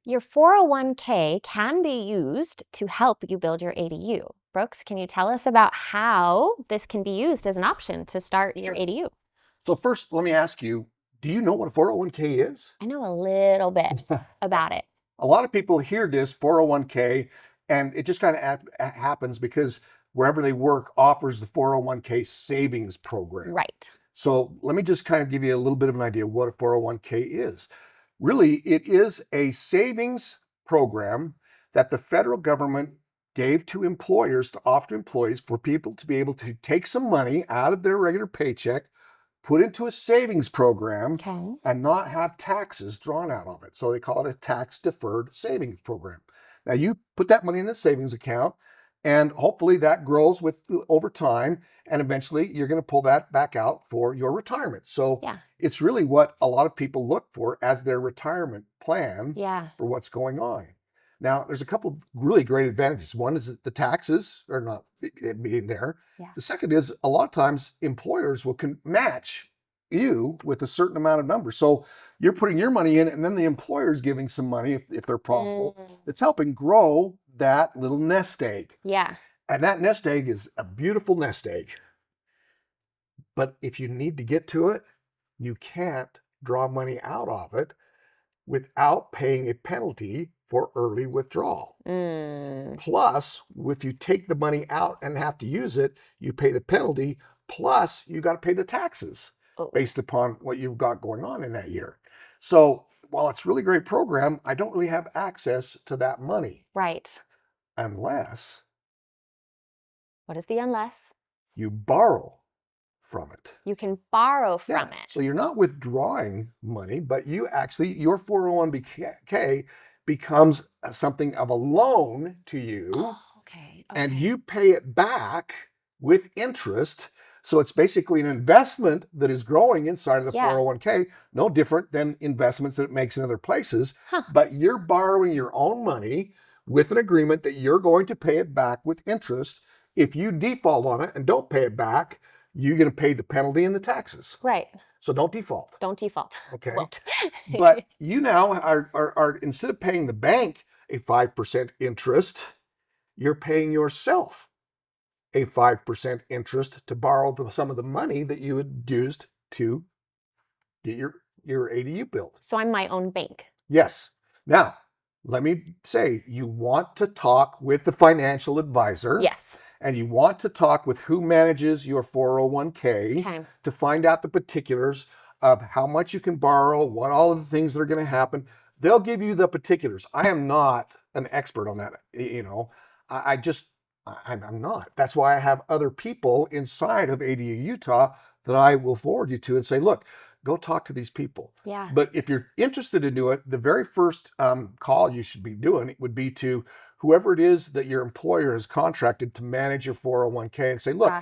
Your 401k can be used to help you build your ADU. Brooks, can you tell us about how this can be used as an option to start your Sure. ADU? So first, let me ask you, do you know what a 401k is? I know a little bit about it. A lot of people hear this 401k and it just kind of happens because wherever they work offers the 401k savings program. Right. So let me just kind of give you a little bit of an idea of what a 401k is. Really, it is a savings program that the federal government gave to employers to offer to employees for people to be able to take some money out of their regular paycheck, put into a savings program, Okay. and not have taxes drawn out of it. So they call it a tax deferred savings program. Now you put that money in the savings account and hopefully that grows with over time. And eventually you're going to pull that back out for your retirement. So Yeah. it's really what a lot of people look for as their retirement plan Yeah. for what's going on. Now, there's a couple of really great advantages. One is that the taxes are not being there. Yeah. The second is a lot of times employers will match you with a certain amount of numbers. So you're putting your money in and then the employer is giving some money if they're profitable. It's helping grow that little nest egg. Yeah. And that nest egg is a beautiful nest egg. But if you need to get to it, you can't draw money out of it without paying a penalty for early withdrawal. Plus, if you take the money out and have to use it, you pay the penalty, plus you got to pay the taxes based upon what you've got going on in that year. So while it's a really great program, I don't really have access to that money. Right. Unless What is the unless? you borrow from it. You can borrow from it. So you're not withdrawing money, but you actually, your 401k becomes something of a loan to you. Oh, okay. And you pay it back with interest. So it's basically an investment that is growing inside of the 401k, no different than investments that it makes in other places. But you're borrowing your own money with an agreement that you're going to pay it back with interest. If you default on it and don't pay it back, you're going to pay the penalty and the taxes. Right. So don't default. Don't default. Okay. But you now are instead of paying the bank a 5% interest, you're paying yourself a 5% interest to borrow some of the money that you had used to get your ADU built. So I'm my own bank. Yes. Now, let me say, you want to talk with the financial advisor. Yes. And you want to talk with who manages your 401k to find out the particulars of how much you can borrow, what all of the things that are going to happen. They'll give you the particulars. I am not an expert on that. You know, I'm not. That's why I have other people inside of ADU Utah that I will forward you to and say, look, go talk to these people. Yeah. But if you're interested in doing it, the very first call you should be doing would be to whoever it is that your employer has contracted to manage your 401k and say, look,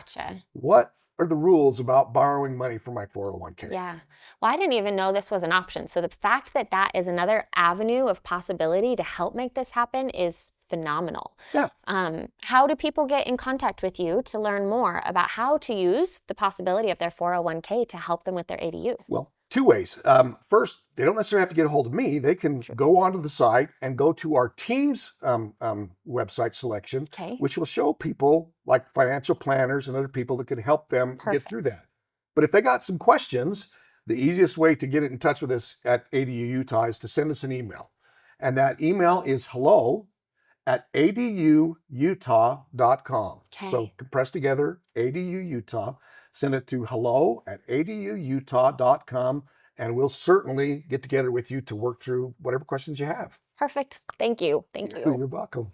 what are the rules about borrowing money from my 401k? Yeah. Well, I didn't even know this was an option. So the fact that that is another avenue of possibility to help make this happen is phenomenal. Yeah. How do people get in contact with you to learn more about how to use the possibility of their 401k to help them with their ADU? Well, two ways. First, they don't necessarily have to get a hold of me. They can go onto the site and go to our team's website selection, which will show people like financial planners and other people that can help them get through that. But if they got some questions, the easiest way to get in touch with us at ADU Utah is to send us an email. And that email is hello@aduutah.com. So compressed together, ADU Utah. Send it to hello@aduutah.com, and we'll certainly get together with you to work through whatever questions you have. Perfect. Thank you. Thank you. You're welcome.